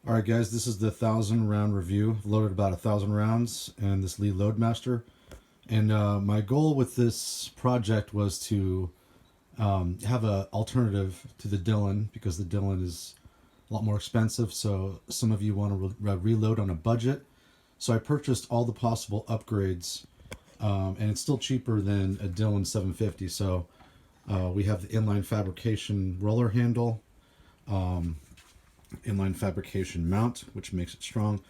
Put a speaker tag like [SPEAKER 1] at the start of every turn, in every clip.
[SPEAKER 1] All right, guys, this is the 1,000 round review. I've loaded about 1,000 rounds and this Lee Loadmaster. And my goal with this project was to have an alternative to the Dillon, because the Dillon is a lot more expensive. So some of you want to reload on a budget. So I purchased all the possible upgrades, and it's still cheaper than a Dillon 750. So we have the inline fabrication roller handle, inline fabrication mount, which makes it strong.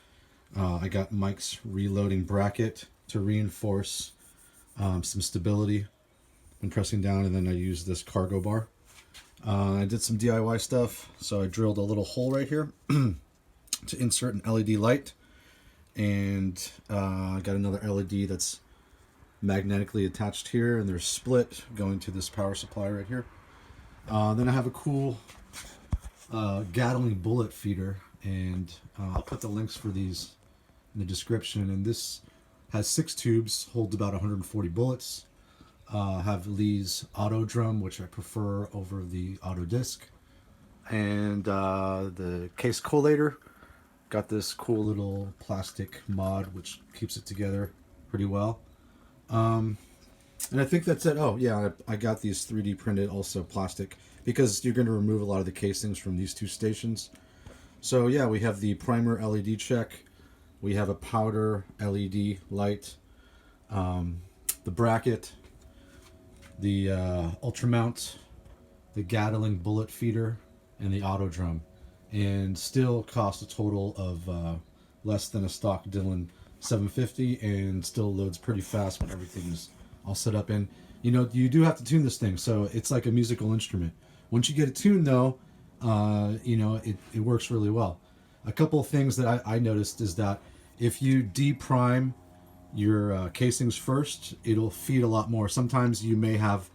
[SPEAKER 1] I got Mike's reloading bracket to reinforce some stability when pressing down, and then I used this cargo bar. I did some DIY stuff, so I drilled a little hole right here to insert an LED light, and I got another LED that's magnetically attached here, and they're split going to this power supply right here. Then I have a cool Gatling bullet feeder, and I'll put the links for these in the description. And this has 6 tubes, holds about 140 bullets. Have Lee's auto drum, which I prefer over the auto disc, and the case collator. Got this cool little plastic mod which keeps it together pretty well. And I think that's it. Oh yeah, I got these 3D printed also plastic, because you're going to remove a lot of the casings from these 2 stations. So yeah, we have the primer LED check, we have a powder LED light, the bracket, the ultra mount, the Gatling bullet feeder, and the auto drum, and still cost a total of less than a stock Dillon 750, and still loads pretty fast when everything's all set up. And you know, you do have to tune this thing, so it's like a musical instrument. Once you get it tuned though, you know, it works really well. A couple of things that I noticed is that if you deprime your casings first, it'll feed a lot more. Sometimes you may have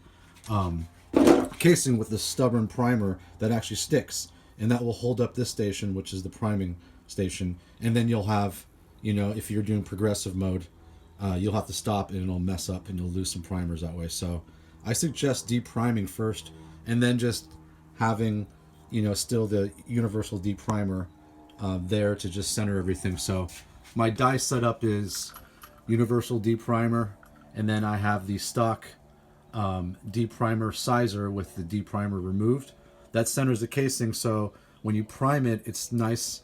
[SPEAKER 1] casing with this stubborn primer that actually sticks, and that will hold up this station, which is the priming station. And then you'll have, you know, if you're doing progressive mode, you'll have to stop and it'll mess up and you'll lose some primers that way. So I suggest depriming first, and then just having, you know, still the universal deprimer there to just center everything. So my die setup is universal deprimer, and then I have the stock deprimer sizer with the deprimer removed. That centers the casing, so when you prime it, it's nice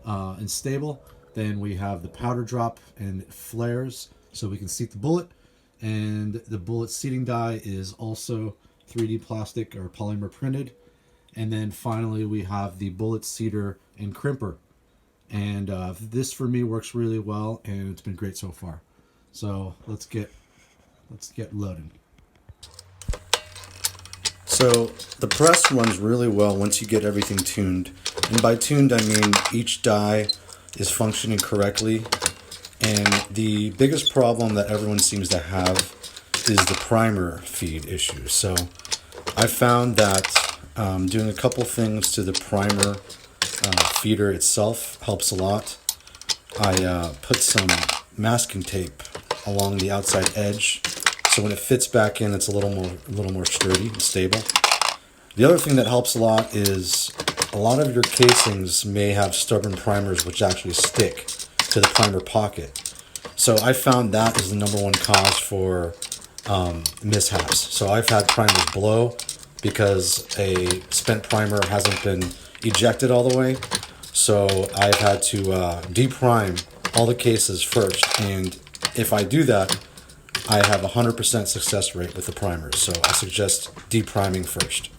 [SPEAKER 1] and stable. Then we have the powder drop, and it flares so we can seat the bullet. And the bullet seating die is also 3D plastic or polymer printed. And then finally we have the bullet seater and crimper. And this for me works really well, and it's been great so far. So let's get loaded. So the press runs really well once you get everything tuned. And by tuned, I mean each die is functioning correctly. And the biggest problem that everyone seems to have is the primer feed issue. So I found that doing a couple things to the primer feeder itself helps a lot. I put some masking tape along the outside edge, so when it fits back in, it's a little more sturdy and stable. The other thing that helps a lot is a lot of your casings may have stubborn primers which actually stick to the primer pocket. So I found that is the #1 cause for mishaps. So I've had primers blow because a spent primer hasn't been ejected all the way. So I've had to deprime all the cases first, and if I do that, I have a 100% success rate with the primers. So I suggest depriming first.